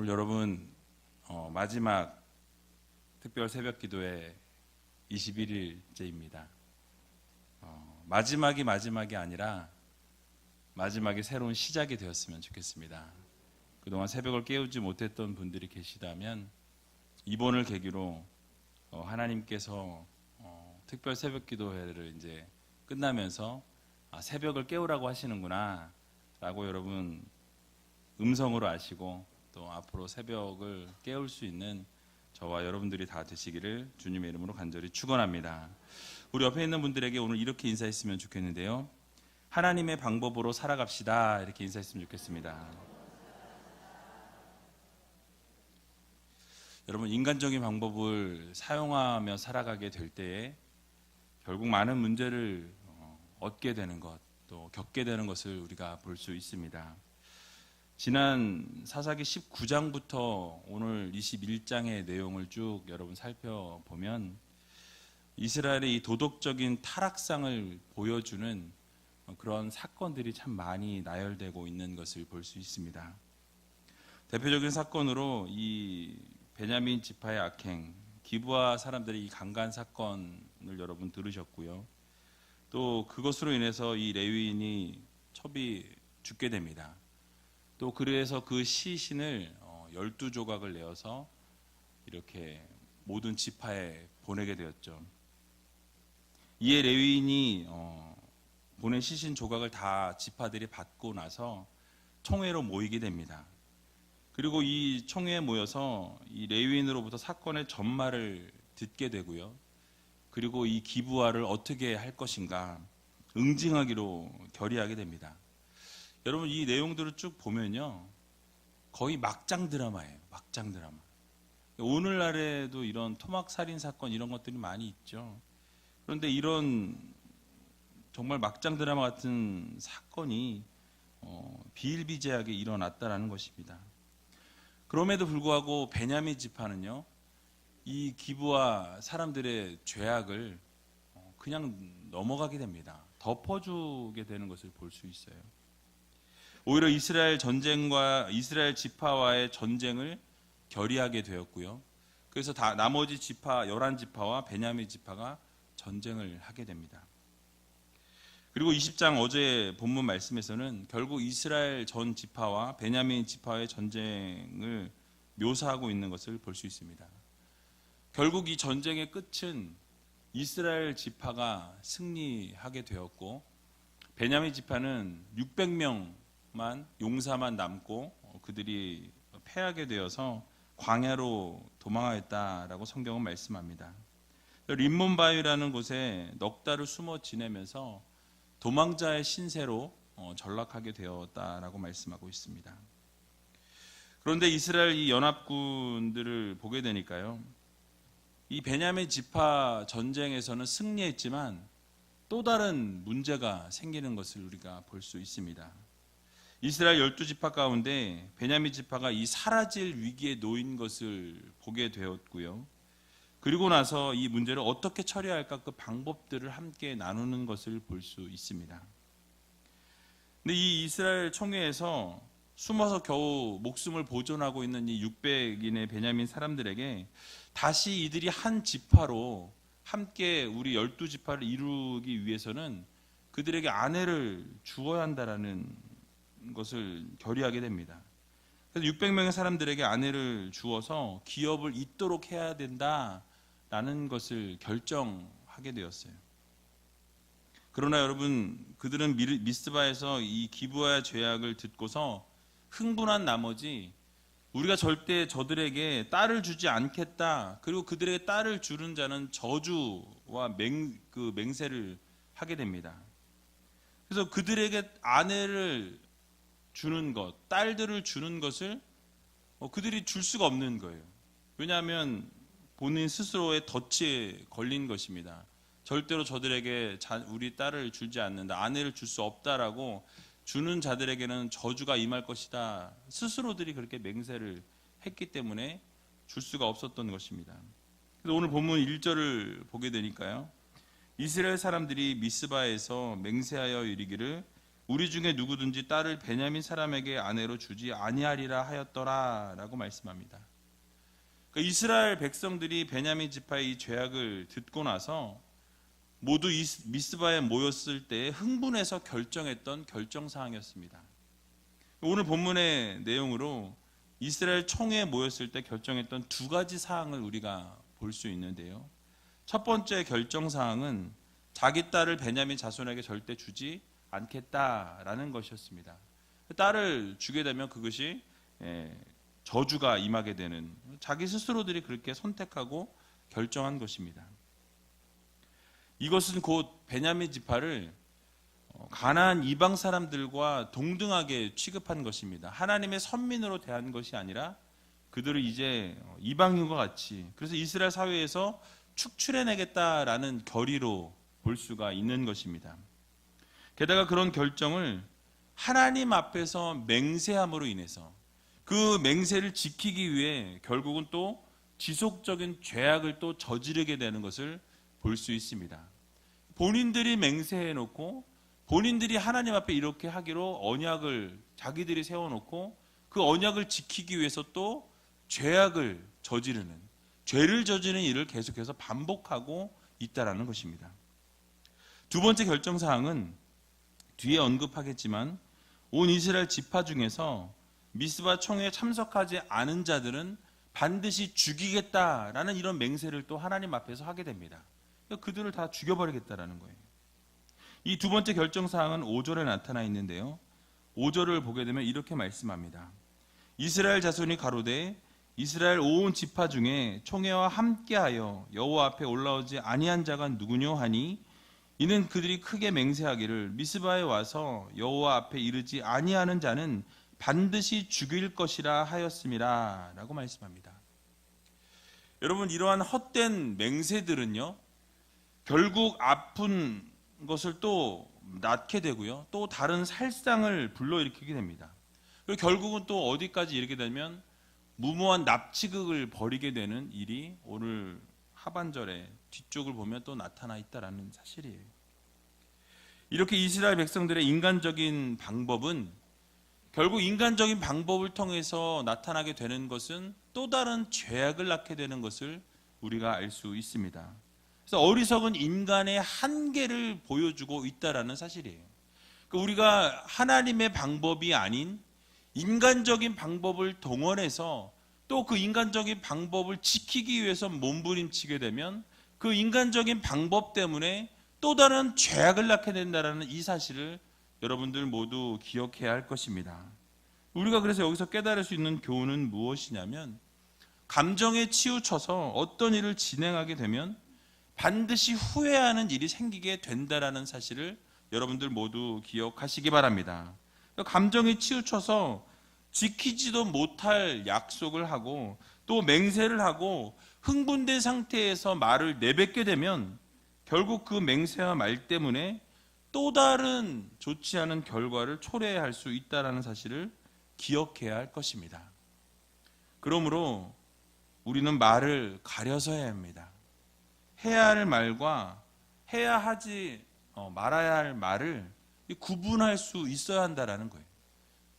오늘 여러분 마지막 특별 새벽 기도의 21일째입니다. 마지막이 아니라 마지막이 새로운 시작이 되었으면 좋겠습니다. 그동안 새벽을 깨우지 못했던 분들이 계시다면 이번을 계기로 하나님께서 특별 새벽 기도회를 이제 끝나면서 새벽을 깨우라고 하시는구나 라고 여러분 음성으로 아시고 또 앞으로 새벽을 깨울 수 있는 저와 여러분들이 다 되시기를 주님의 이름으로 간절히 축원합니다. 우리 옆에 있는 분들에게 오늘 이렇게 인사했으면 좋겠는데요. 하나님의 방법으로 살아갑시다. 이렇게 인사했으면 좋겠습니다. 여러분, 인간적인 방법을 사용하며 살아가게 될 때에 결국 많은 문제를 얻게 되는 것, 또 겪게 되는 것을 우리가 볼 수 있습니다. 지난 사사기 19장부터 오늘 21장의 내용을 쭉 여러분 살펴보면 이스라엘의 이 도덕적인 타락상을 보여주는 그런 사건들이 참 많이 나열되고 있는 것을 볼 수 있습니다. 대표적인 사건으로 이 베냐민 지파의 악행, 기브아 사람들의 이 강간 사건을 여러분 들으셨고요. 또 그것으로 인해서 이 레위인이 첩이 죽게 됩니다. 또 그래서 그 시신을 12조각을 내어서 이렇게 모든 지파에 보내게 되었죠. 이에 레위인이 보낸 시신 조각을 다 지파들이 받고 나서 총회로 모이게 됩니다. 그리고 이 총회에 모여서 이 레위인으로부터 사건의 전말을 듣게 되고요. 그리고 이 기브아를 어떻게 할 것인가 응징하기로 결의하게 됩니다. 여러분, 이 내용들을 쭉 보면요, 거의 막장 드라마예요. 막장 드라마. 오늘날에도 이런 토막살인 사건 이런 것들이 많이 있죠. 그런데 이런 정말 막장 드라마 같은 사건이 비일비재하게 일어났다라는 것입니다. 그럼에도 불구하고 베냐민 지파는요, 이 기브아 사람들의 죄악을 그냥 넘어가게 됩니다. 덮어주게 되는 것을 볼 수 있어요. 오히려 이스라엘 지파와의 전쟁을 결의하게 되었고요. 그래서 나머지 지파 11지파와 베냐민 지파가 전쟁을 하게 됩니다. 그리고 20장 어제 본문 말씀에서는 결국 이스라엘 전 지파와 베냐민 지파의 전쟁을 묘사하고 있는 것을 볼 수 있습니다. 결국 이 전쟁의 끝은 이스라엘 지파가 승리하게 되었고 베냐민 지파는 600명만 용사만 남고 그들이 패하게 되어서 광야로 도망하였다라고 성경은 말씀합니다. 림몬바위라는 곳에 넉 달을 숨어 지내면서 도망자의 신세로 전락하게 되었다라고 말씀하고 있습니다. 그런데 이스라엘 이 연합군들을 보게 되니까요, 이 베냐민 지파 전쟁에서는 승리했지만 또 다른 문제가 생기는 것을 우리가 볼 수 있습니다. 이스라엘 12지파 가운데 베냐민 지파가 이 사라질 위기에 놓인 것을 보게 되었고요. 그리고 나서 이 문제를 어떻게 처리할까 그 방법들을 함께 나누는 것을 볼 수 있습니다. 근데 이 이스라엘 총회에서 숨어서 겨우 목숨을 보존하고 있는 이 600인의 베냐민 사람들에게 다시 이들이 한 지파로 함께 우리 12지파를 이루기 위해서는 그들에게 아내를 주어야 한다라는 것을 결의하게 됩니다. 그래서 600명의 사람들에게 아내를 주어서 기업을 잇도록 해야 된다라는 것을 결정하게 되었어요. 그러나 여러분, 그들은 미스바에서 이 기브아의 죄악을 듣고서 흥분한 나머지 우리가 절대 저들에게 딸을 주지 않겠다, 그리고 그들에게 딸을 주는 자는 저주와 맹세를 하게 됩니다. 그래서 그들에게 아내를 주는 것, 딸들을 주는 것을 그들이 줄 수가 없는 거예요. 왜냐하면 본인 스스로의 덫에 걸린 것입니다. 절대로 저들에게 우리 딸을 주지 않는다, 아내를 줄 수 없다라고 주는 자들에게는 저주가 임할 것이다, 스스로들이 그렇게 맹세를 했기 때문에 줄 수가 없었던 것입니다. 그래서 오늘 본문 1절을 보게 되니까요, 이스라엘 사람들이 미스바에서 맹세하여 이르기를 우리 중에 누구든지 딸을 베냐민 사람에게 아내로 주지 아니하리라 하였더라라고 말씀합니다. 그러니까 이스라엘 백성들이 베냐민 지파의 이 죄악을 듣고 나서 모두 미스바에 모였을 때 흥분해서 결정했던 결정사항이었습니다. 오늘 본문의 내용으로 이스라엘 총회에 모였을 때 결정했던 두 가지 사항을 우리가 볼 수 있는데요. 첫 번째 결정사항은 자기 딸을 베냐민 자손에게 절대 주지 않겠다라는 것이었습니다. 딸을 주게 되면 그것이 저주가 임하게 되는, 자기 스스로들이 그렇게 선택하고 결정한 것입니다. 이것은 곧 베냐민 지파를 가나안 이방 사람들과 동등하게 취급한 것입니다. 하나님의 선민으로 대한 것이 아니라 그들을 이제 이방인과 같이, 그래서 이스라엘 사회에서 축출해내겠다라는 결의로 볼 수가 있는 것입니다. 게다가 그런 결정을 하나님 앞에서 맹세함으로 인해서 그 맹세를 지키기 위해 결국은 또 지속적인 죄악을 또 저지르게 되는 것을 볼 수 있습니다. 본인들이 맹세해놓고 본인들이 하나님 앞에 이렇게 하기로 언약을 자기들이 세워놓고 그 언약을 지키기 위해서 또 죄악을 저지르는, 죄를 저지르는 일을 계속해서 반복하고 있다라는 것입니다. 두 번째 결정사항은 뒤에 언급하겠지만 온 이스라엘 지파 중에서 미스바 총회에 참석하지 않은 자들은 반드시 죽이겠다라는 이런 맹세를 또 하나님 앞에서 하게 됩니다. 그들을 다 죽여버리겠다라는 거예요. 이 두 번째 결정사항은 5절에 나타나 있는데요. 5절을 보게 되면 이렇게 말씀합니다. 이스라엘 자손이 가로되 이스라엘 온 지파 중에 총회와 함께하여 여호와 앞에 올라오지 아니한 자가 누구뇨 하니 이는 그들이 크게 맹세하기를 미스바에 와서 여호와 앞에 이르지 아니하는 자는 반드시 죽일 것이라 하였음이라 라고 말씀합니다. 여러분, 이러한 헛된 맹세들은요, 결국 아픈 것을 또 낳게 되고요, 또 다른 살상을 불러일으키게 됩니다. 그리고 결국은 또 어디까지 이르게 되면 무모한 납치극을 벌이게 되는 일이 오늘 하반절에 뒤쪽을 보면 또 나타나 있다라는 사실이에요. 이렇게 이스라엘 백성들의 인간적인 방법은 결국 인간적인 방법을 통해서 나타나게 되는 것은 또 다른 죄악을 낳게 되는 것을 우리가 알 수 있습니다. 그래서 어리석은 인간의 한계를 보여주고 있다라는 사실이에요. 우리가 하나님의 방법이 아닌 인간적인 방법을 동원해서 또 그 인간적인 방법을 지키기 위해서 몸부림치게 되면 그 인간적인 방법 때문에 또 다른 죄악을 낳게 된다는 이 사실을 여러분들 모두 기억해야 할 것입니다. 우리가 그래서 여기서 깨달을 수 있는 교훈은 무엇이냐면, 감정에 치우쳐서 어떤 일을 진행하게 되면 반드시 후회하는 일이 생기게 된다는 사실을 여러분들 모두 기억하시기 바랍니다. 감정에 치우쳐서 지키지도 못할 약속을 하고 또 맹세를 하고 흥분된 상태에서 말을 내뱉게 되면 결국 그 맹세와 말 때문에 또 다른 좋지 않은 결과를 초래할 수 있다는 사실을 기억해야 할 것입니다. 그러므로 우리는 말을 가려서 해야 합니다. 해야 할 말과 해야 하지 말아야 할 말을 구분할 수 있어야 한다는 거예요.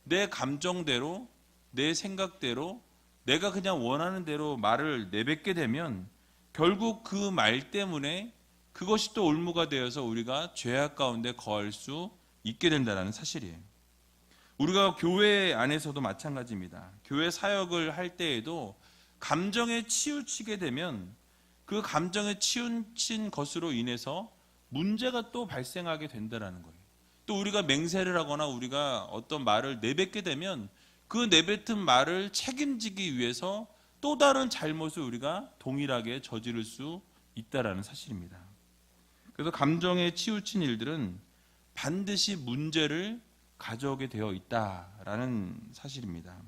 내 감정대로, 내 생각대로, 내가 그냥 원하는 대로 말을 내뱉게 되면 결국 그 말 때문에 그것이 또 올무가 되어서 우리가 죄악 가운데 거할 수 있게 된다는 사실이에요. 우리가 교회 안에서도 마찬가지입니다. 교회 사역을 할 때에도 감정에 치우치게 되면 그 감정에 치우친 것으로 인해서 문제가 또 발생하게 된다는 거예요. 또 우리가 맹세를 하거나 우리가 어떤 말을 내뱉게 되면 그 내뱉은 말을 책임지기 위해서 또 다른 잘못을 우리가 동일하게 저지를 수 있다는 사실입니다. 그래서 감정에 치우친 일들은 반드시 문제를 가져오게 되어 있다라는 사실입니다.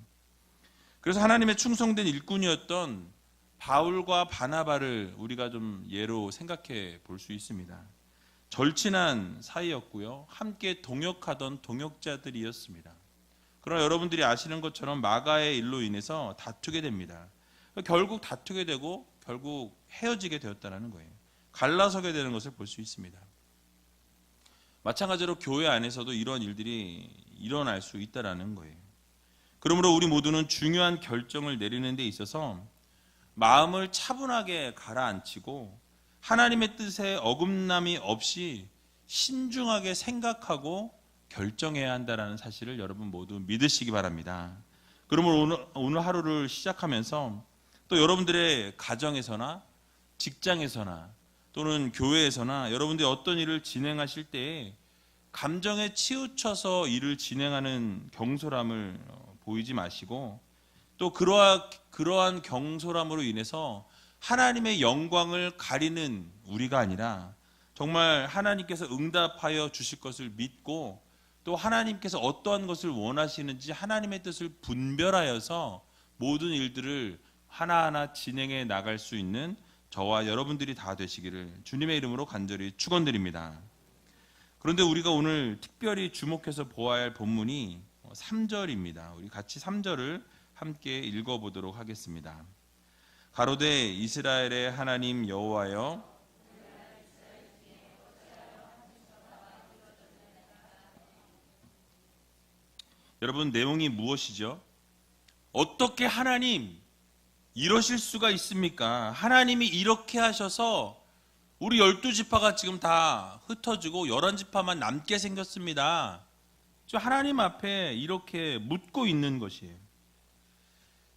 그래서 하나님의 충성된 일꾼이었던 바울과 바나바를 우리가 좀 예로 생각해 볼 수 있습니다. 절친한 사이였고요, 함께 동역하던 동역자들이었습니다. 그러나 여러분들이 아시는 것처럼 마가의 일로 인해서 다투게 됩니다. 결국 다투게 되고 결국 헤어지게 되었다는 거예요. 갈라서게 되는 것을 볼 수 있습니다. 마찬가지로 교회 안에서도 이런 일들이 일어날 수 있다라는 거예요. 그러므로 우리 모두는 중요한 결정을 내리는 데 있어서 마음을 차분하게 가라앉히고 하나님의 뜻에 어긋남이 없이 신중하게 생각하고 결정해야 한다는 사실을 여러분 모두 믿으시기 바랍니다. 그러므로 오늘 하루를 시작하면서 또 여러분들의 가정에서나 직장에서나 또는 교회에서나 여러분들이 어떤 일을 진행하실 때에 감정에 치우쳐서 일을 진행하는 경솔함을 보이지 마시고 또 그러한 경솔함으로 인해서 하나님의 영광을 가리는 우리가 아니라 정말 하나님께서 응답하여 주실 것을 믿고 또 하나님께서 어떠한 것을 원하시는지 하나님의 뜻을 분별하여서 모든 일들을 하나하나 진행해 나갈 수 있는 저와 여러분들이 다 되시기를 주님의 이름으로 간절히 축원드립니다. 그런데 우리가 오늘 특별히 주목해서 보아야 할 본문이 3절입니다. 우리 같이 3절을 함께 읽어보도록 하겠습니다. 가로되 이스라엘의 하나님 여호와여, 여러분 내용이 무엇이죠? 어떻게 하나님 이러실 수가 있습니까? 하나님이 이렇게 하셔서 우리 12지파가 지금 다 흩어지고 11지파만 남게 생겼습니다. 하나님 앞에 이렇게 묻고 있는 것이에요.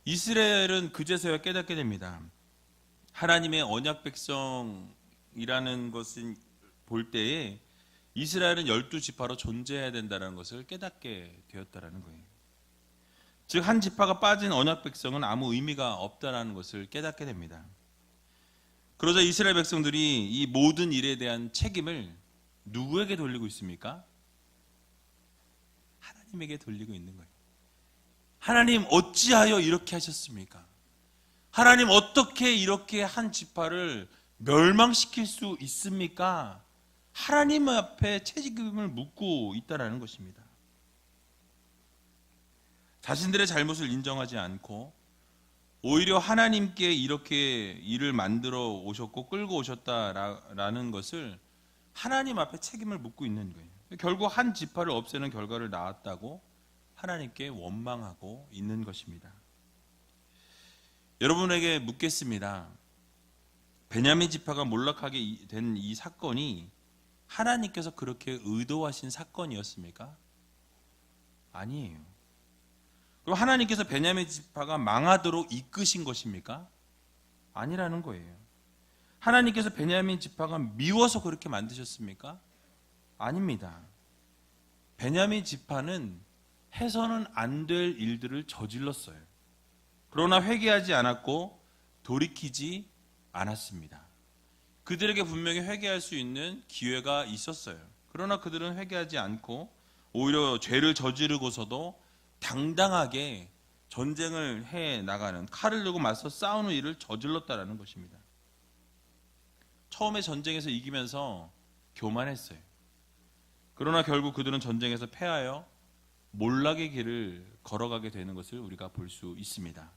이스라엘은 그제서야 깨닫게 됩니다. 하나님의 언약 백성이라는 것을 볼 때에 이스라엘은 12지파로 존재해야 된다는 것을 깨닫게 되었다는 거예요. 즉 한 지파가 빠진 언약 백성은 아무 의미가 없다는 것을 깨닫게 됩니다. 그러자 이스라엘 백성들이 이 모든 일에 대한 책임을 누구에게 돌리고 있습니까? 하나님에게 돌리고 있는 거예요. 하나님 어찌하여 이렇게 하셨습니까? 하나님 어떻게 이렇게 한 지파를 멸망시킬 수 있습니까? 하나님 앞에 책임을 묻고 있다는 것입니다. 자신들의 잘못을 인정하지 않고 오히려 하나님께 이렇게 일을 만들어 오셨고 끌고 오셨다라는 것을 하나님 앞에 책임을 묻고 있는 거예요. 결국 한 지파를 없애는 결과를 낳았다고 하나님께 원망하고 있는 것입니다. 여러분에게 묻겠습니다. 베냐민 지파가 몰락하게 된 이 사건이 하나님께서 그렇게 의도하신 사건이었습니까? 아니에요. 그럼 하나님께서 베냐민 지파가 망하도록 이끄신 것입니까? 아니라는 거예요. 하나님께서 베냐민 지파가 미워서 그렇게 만드셨습니까? 아닙니다. 베냐민 지파는 해서는 안 될 일들을 저질렀어요. 그러나 회개하지 않았고 돌이키지 않았습니다. 그들에게 분명히 회개할 수 있는 기회가 있었어요. 그러나 그들은 회개하지 않고 오히려 죄를 저지르고서도 당당하게 전쟁을 해 나가는, 칼을 들고 맞서 싸우는 일을 저질렀다라는 것입니다. 처음에 전쟁에서 이기면서 교만했어요. 그러나 결국 그들은 전쟁에서 패하여 몰락의 길을 걸어가게 되는 것을 우리가 볼 수 있습니다.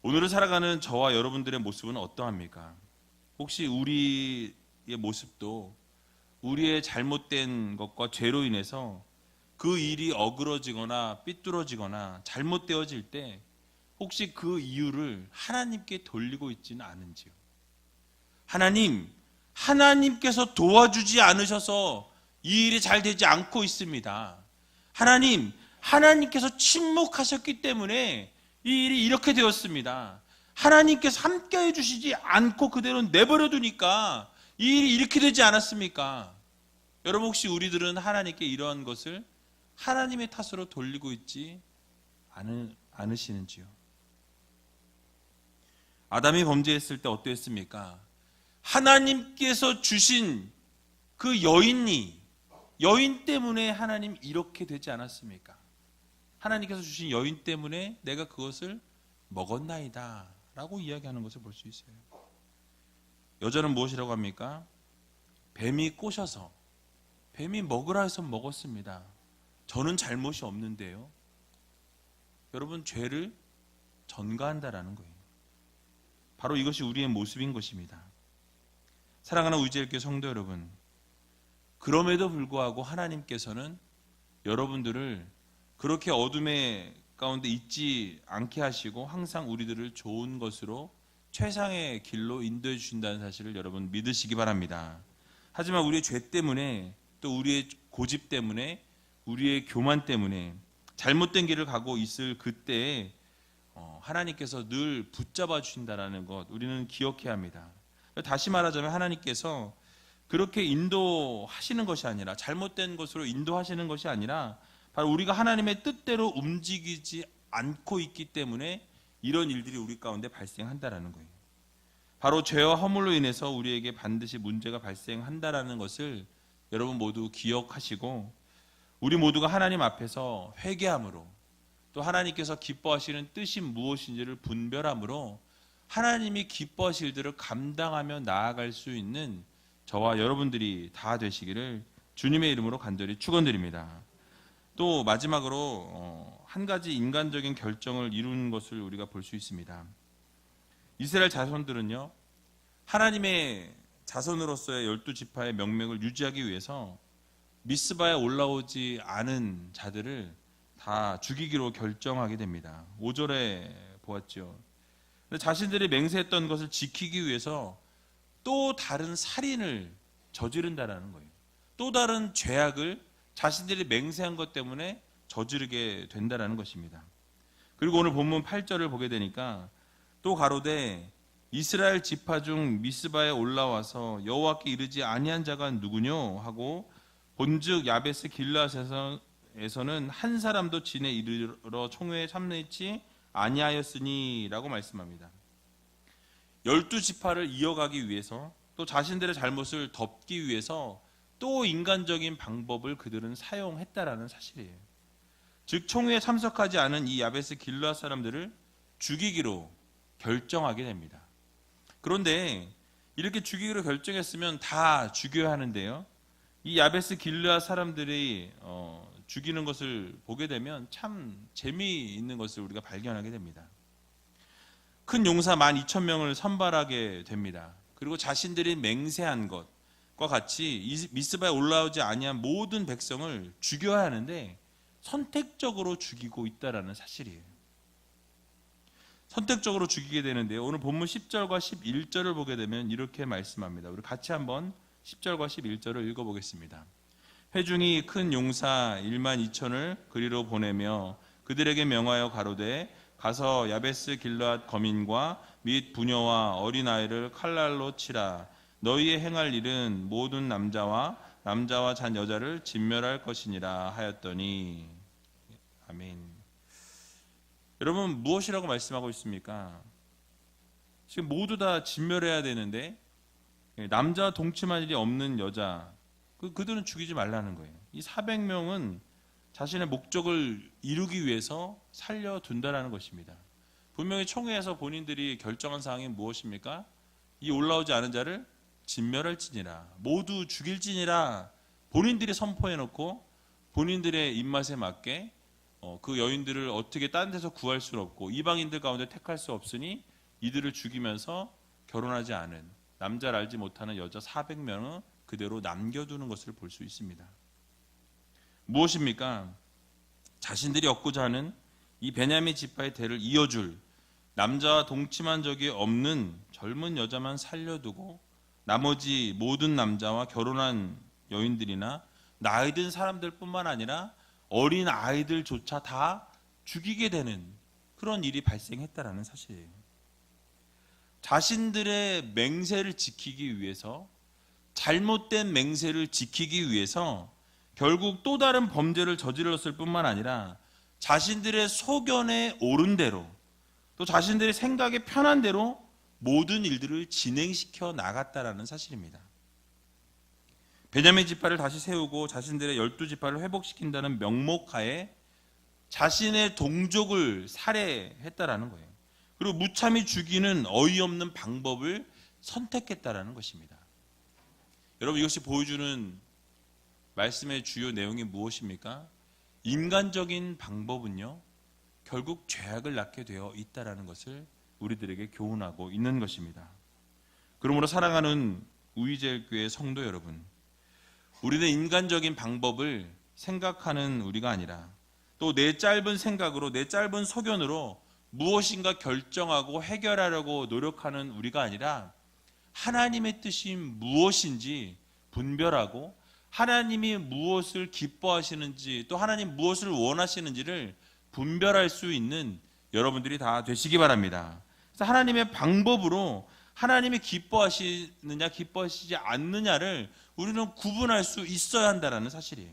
오늘을 살아가는 저와 여러분들의 모습은 어떠합니까? 혹시 우리의 모습도 우리의 잘못된 것과 죄로 인해서 그 일이 어그러지거나 삐뚤어지거나 잘못되어질 때 혹시 그 이유를 하나님께 돌리고 있지는 않은지요? 하나님께서 도와주지 않으셔서 이 일이 잘 되지 않고 있습니다. 하나님께서 침묵하셨기 때문에 이 일이 이렇게 되었습니다. 하나님께서 함께 해주시지 않고 그대로 내버려 두니까 이 일이 이렇게 되지 않았습니까? 여러분 혹시 우리들은 하나님께 이러한 것을 하나님의 탓으로 돌리고 있지 않으시는지요? 아담이 범죄했을 때 어떠했습니까? 하나님께서 주신 그 여인 때문에 하나님 이렇게 되지 않았습니까? 하나님께서 주신 여인 때문에 내가 그것을 먹었나이다 라고 이야기하는 것을 볼 수 있어요. 여자는 무엇이라고 합니까? 뱀이 꼬셔서 뱀이 먹으라 해서 먹었습니다. 저는 잘못이 없는데요. 여러분 죄를 전가한다라는 거예요. 바로 이것이 우리의 모습인 것입니다. 사랑하는 우지엘교 성도 여러분, 그럼에도 불구하고 하나님께서는 여러분들을 그렇게 어둠의 가운데 있지 않게 하시고 항상 우리들을 좋은 것으로 최상의 길로 인도해 주신다는 사실을 여러분 믿으시기 바랍니다. 하지만 우리의 죄 때문에, 또 우리의 고집 때문에, 우리의 교만 때문에 잘못된 길을 가고 있을 그때에 하나님께서 늘 붙잡아 주신다는 것 우리는 기억해야 합니다. 다시 말하자면 하나님께서 그렇게 인도하시는 것이 아니라, 잘못된 것으로 인도하시는 것이 아니라, 바로 우리가 하나님의 뜻대로 움직이지 않고 있기 때문에 이런 일들이 우리 가운데 발생한다라는 거예요. 바로 죄와 허물로 인해서 우리에게 반드시 문제가 발생한다라는 것을 여러분 모두 기억하시고, 우리 모두가 하나님 앞에서 회개함으로, 또 하나님께서 기뻐하시는 뜻이 무엇인지를 분별함으로 하나님이 기뻐하실 일들을 감당하며 나아갈 수 있는 저와 여러분들이 다 되시기를 주님의 이름으로 간절히 축원드립니다. 또 마지막으로 한 가지 인간적인 결정을 이룬 것을 우리가 볼 수 있습니다. 이스라엘 자손들은요, 하나님의 자손으로서의 12지파의 명맥을 유지하기 위해서 미스바에 올라오지 않은 자들을 다 죽이기로 결정하게 됩니다. 5절에 보았죠. 자신들이 맹세했던 것을 지키기 위해서 또 다른 살인을 저지른다라는 거예요. 또 다른 죄악을 자신들이 맹세한 것 때문에 저지르게 된다라는 것입니다. 그리고 오늘 본문 8절을 보게 되니까 또 가로되 이스라엘 지파 중 미스바에 올라와서 여호와께 이르지 아니한 자가 누구뇨 하고 본즉 야베스 길르앗에서는 한 사람도 진에 이르러 총회에 참여치 아니하였으니라고 말씀합니다. 12지파를 이어가기 위해서, 또 자신들의 잘못을 덮기 위해서 또 인간적인 방법을 그들은 사용했다라는 사실이에요. 즉 총회에 참석하지 않은 이 야베스 길르앗 사람들을 죽이기로 결정하게 됩니다. 그런데 이렇게 죽이기로 결정했으면 다 죽여야 하는데요, 이 야베스 길르앗 사람들이 죽이는 것을 보게 되면 참 재미있는 것을 우리가 발견하게 됩니다. 큰 용사 12,000명을 선발하게 됩니다. 그리고 자신들이 맹세한 것과 같이 미스바에 올라오지 아니한 모든 백성을 죽여야 하는데 선택적으로 죽이고 있다라는 사실이에요. 선택적으로 죽이게 되는데요, 오늘 본문 10절과 11절을 보게 되면 이렇게 말씀합니다. 우리 같이 한번 10절과 11절을 읽어보겠습니다. 회중이 큰 용사 12,000을 그리로 보내며 그들에게 명하여 가로되 가서 야베스 길르앗 거민과 및 부녀와 어린아이를 칼날로 치라. 너희의 행할 일은 모든 남자와 잔 여자를 진멸할 것이니라 하였더니. 아멘. 여러분 무엇이라고 말씀하고 있습니까? 지금 모두 다 진멸해야 되는데 남자 동침할 일이 없는 여자, 그들은 죽이지 말라는 거예요. 이 400명은 자신의 목적을 이루기 위해서 살려둔다라는 것입니다. 분명히 총회에서 본인들이 결정한 사항이 무엇입니까? 이 올라오지 않은 자를 진멸할지니라, 모두 죽일지니라 본인들이 선포해놓고 본인들의 입맛에 맞게 그 여인들을 어떻게 딴 데서 구할 수 없고 이방인들 가운데 택할 수 없으니 이들을 죽이면서 결혼하지 않은, 남자를 알지 못하는 여자 400명은 그대로 남겨두는 것을 볼 수 있습니다. 무엇입니까? 자신들이 얻고자 하는 이 베냐민 지파의 대를 이어줄 남자와 동침한 적이 없는 젊은 여자만 살려두고 나머지 모든 남자와 결혼한 여인들이나 나이 든 사람들뿐만 아니라 어린 아이들조차 다 죽이게 되는 그런 일이 발생했다라는 사실이에요. 자신들의 맹세를 지키기 위해서, 잘못된 맹세를 지키기 위해서 결국 또 다른 범죄를 저질렀을 뿐만 아니라 자신들의 소견에 옳은 대로, 또 자신들의 생각에 편한 대로 모든 일들을 진행시켜 나갔다라는 사실입니다. 베냐민 지파를 다시 세우고 자신들의 12지파를 회복시킨다는 명목하에 자신의 동족을 살해했다라는 거예요. 그리고 무참히 죽이는 어이없는 방법을 선택했다라는 것입니다. 여러분 이것이 보여주는 말씀의 주요 내용이 무엇입니까? 인간적인 방법은요, 결국 죄악을 낳게 되어 있다라는 것을 우리들에게 교훈하고 있는 것입니다. 그러므로 사랑하는 우이젤교회 성도 여러분, 우리는 인간적인 방법을 생각하는 우리가 아니라 또 내 짧은 생각으로 내 짧은 소견으로 무엇인가 결정하고 해결하려고 노력하는 우리가 아니라 하나님의 뜻이 무엇인지 분별하고 하나님이 무엇을 기뻐하시는지 또 하나님 무엇을 원하시는지를 분별할 수 있는 여러분들이 다 되시기 바랍니다. 그래서 하나님의 방법으로 하나님이 기뻐하시느냐 기뻐하시지 않느냐를 우리는 구분할 수 있어야 한다는 사실이에요.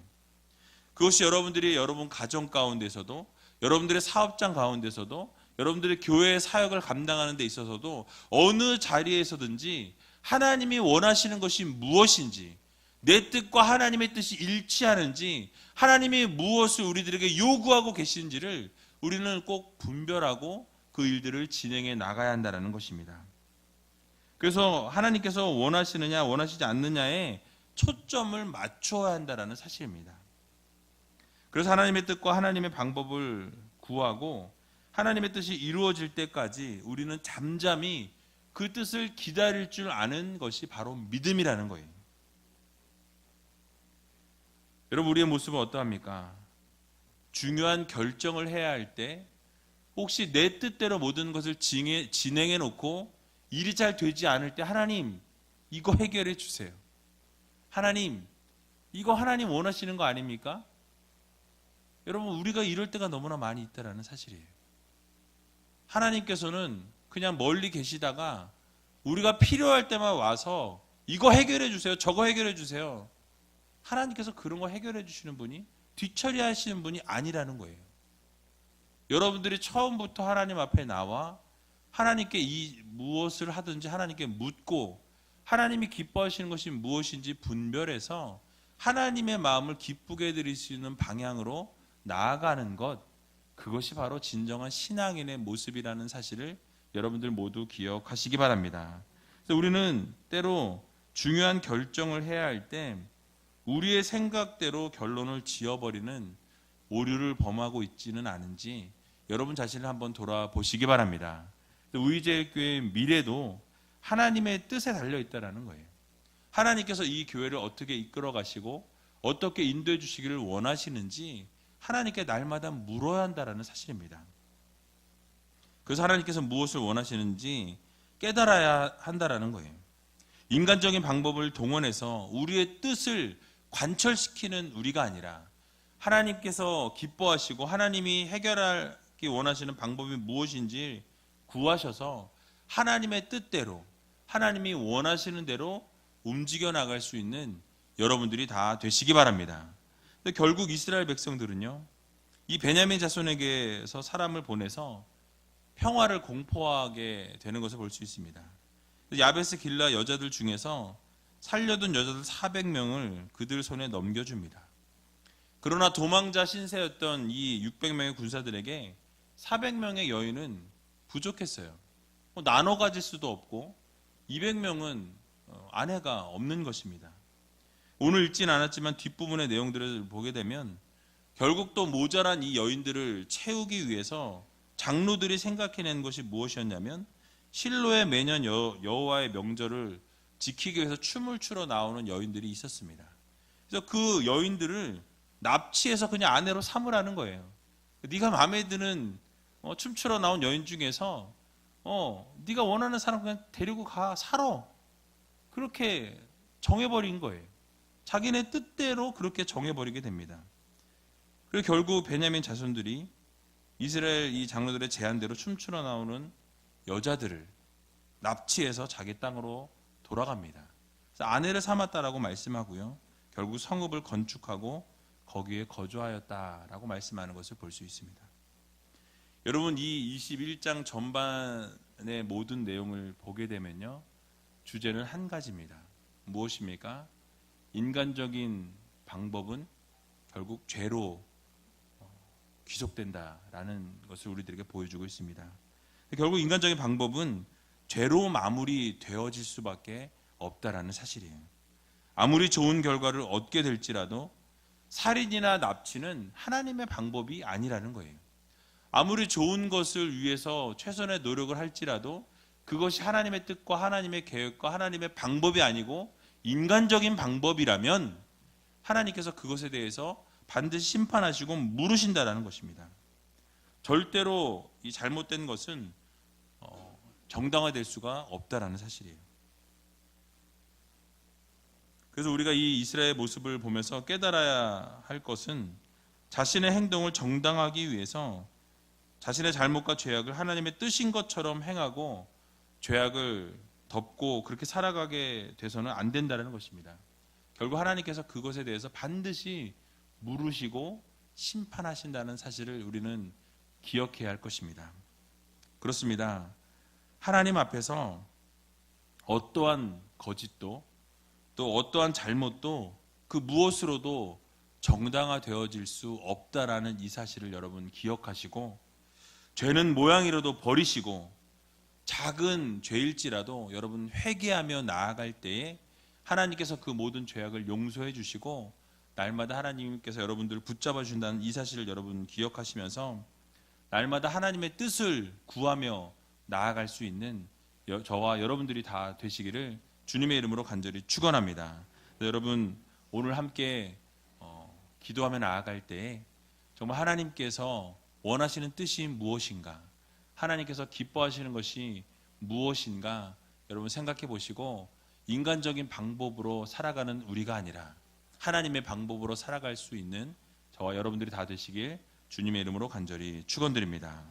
그것이 여러분들이 여러분 가정 가운데서도 여러분들의 사업장 가운데서도 여러분들의 교회 사역을 감당하는 데 있어서도 어느 자리에서든지 하나님이 원하시는 것이 무엇인지 내 뜻과 하나님의 뜻이 일치하는지 하나님이 무엇을 우리들에게 요구하고 계신지를 우리는 꼭 분별하고 그 일들을 진행해 나가야 한다는 것입니다. 그래서 하나님께서 원하시느냐 원하시지 않느냐에 초점을 맞춰야 한다는 사실입니다. 그래서 하나님의 뜻과 하나님의 방법을 구하고 하나님의 뜻이 이루어질 때까지 우리는 잠잠히 그 뜻을 기다릴 줄 아는 것이 바로 믿음이라는 거예요. 여러분, 우리의 모습은 어떠합니까? 중요한 결정을 해야 할 때 혹시 내 뜻대로 모든 것을 진행해 놓고 일이 잘 되지 않을 때 하나님 이거 해결해 주세요. 하나님 이거 하나님 원하시는 거 아닙니까? 여러분, 우리가 이럴 때가 너무나 많이 있다는 사실이에요. 하나님께서는 그냥 멀리 계시다가 우리가 필요할 때만 와서 이거 해결해 주세요. 저거 해결해 주세요. 하나님께서 그런 거 해결해 주시는 분이 뒤처리 하시는 분이 아니라는 거예요. 여러분들이 처음부터 하나님 앞에 나와 하나님께 이 무엇을 하든지 하나님께 묻고 하나님이 기뻐하시는 것이 무엇인지 분별해서 하나님의 마음을 기쁘게 해드릴 수 있는 방향으로 나아가는 것, 그것이 바로 진정한 신앙인의 모습이라는 사실을 여러분들 모두 기억하시기 바랍니다. 그래서 우리는 때로 중요한 결정을 해야 할 때 우리의 생각대로 결론을 지어버리는 오류를 범하고 있지는 않은지 여러분 자신을 한번 돌아보시기 바랍니다. 우리제일교회의 미래도 하나님의 뜻에 달려있다는 거예요. 하나님께서 이 교회를 어떻게 이끌어 가시고 어떻게 인도해 주시기를 원하시는지 하나님께 날마다 물어야 한다는 사실입니다. 그래서 하나님께서 무엇을 원하시는지 깨달아야 한다는 거예요. 인간적인 방법을 동원해서 우리의 뜻을 관철시키는 우리가 아니라 하나님께서 기뻐하시고 하나님이 해결하기 원하시는 방법이 무엇인지 구하셔서 하나님의 뜻대로 하나님이 원하시는 대로 움직여 나갈 수 있는 여러분들이 다 되시기 바랍니다. 근데 결국 이스라엘 백성들은요, 이 베냐민 자손에게서 사람을 보내서 평화를 공포하게 되는 것을 볼 수 있습니다. 야베스 길라 여자들 중에서 살려둔 여자들 400명을 그들 손에 넘겨줍니다. 그러나 도망자 신세였던 이 600명의 군사들에게 400명의 여인은 부족했어요. 나눠 가질 수도 없고 200명은 아내가 없는 것입니다. 오늘 읽진 않았지만 뒷부분의 내용들을 보게 되면 결국 또 모자란 이 여인들을 채우기 위해서 장로들이 생각해낸 것이 무엇이었냐면 실로에 매년 여호와의 명절을 지키기 위해서 춤을 추러 나오는 여인들이 있었습니다. 그래서 그 여인들을 납치해서 그냥 아내로 삼으라는 거예요. 네가 마음에 드는 춤추러 나온 여인 중에서 네가 원하는 사람 그냥 데리고 가 살아. 그렇게 정해버린 거예요. 자기네 뜻대로 그렇게 정해버리게 됩니다. 그리고 결국 베냐민 자손들이 이스라엘 이 장로들의 제안대로 춤추러 나오는 여자들을 납치해서 자기 땅으로 돌아갑니다. 그래서 아내를 삼았다라고 말씀하고요. 결국 성읍을 건축하고 거기에 거주하였다라고 말씀하는 것을 볼 수 있습니다. 여러분, 이 21장 전반의 모든 내용을 보게 되면요, 주제는 한 가지입니다. 무엇입니까? 인간적인 방법은 결국 죄로 귀속된다라는 것을 우리들에게 보여주고 있습니다. 결국 인간적인 방법은 죄로 마무리되어질 수밖에 없다라는 사실이에요. 아무리 좋은 결과를 얻게 될지라도 살인이나 납치는 하나님의 방법이 아니라는 거예요. 아무리 좋은 것을 위해서 최선의 노력을 할지라도 그것이 하나님의 뜻과 하나님의 계획과 하나님의 방법이 아니고 인간적인 방법이라면 하나님께서 그것에 대해서 반드시 심판하시고 물으신다라는 것입니다. 절대로 이 잘못된 것은 정당화될 수가 없다라는 사실이에요. 그래서 우리가 이 이스라엘의 모습을 보면서 깨달아야 할 것은 자신의 행동을 정당하기 위해서 자신의 잘못과 죄악을 하나님의 뜻인 것처럼 행하고 죄악을 덮고 그렇게 살아가게 돼서는 안 된다는 것입니다. 결국 하나님께서 그것에 대해서 반드시 물으시고 심판하신다는 사실을 우리는 기억해야 할 것입니다. 그렇습니다. 하나님 앞에서 어떠한 거짓도 또 어떠한 잘못도 그 무엇으로도 정당화되어질 수 없다라는 이 사실을 여러분 기억하시고, 죄는 모양이라도 버리시고 작은 죄일지라도 여러분 회개하며 나아갈 때에 하나님께서 그 모든 죄악을 용서해 주시고 날마다 하나님께서 여러분들을 붙잡아 준다는 이 사실을 여러분 기억하시면서 날마다 하나님의 뜻을 구하며 나아갈 수 있는 저와 여러분들이 다 되시기를 주님의 이름으로 간절히 축원합니다. 여러분 오늘 함께 기도하며 나아갈 때에 정말 하나님께서 원하시는 뜻이 무엇인가, 하나님께서 기뻐하시는 것이 무엇인가 여러분 생각해 보시고 인간적인 방법으로 살아가는 우리가 아니라 하나님의 방법으로 살아갈 수 있는 저와 여러분들이 다 되시길 주님의 이름으로 간절히 축원드립니다.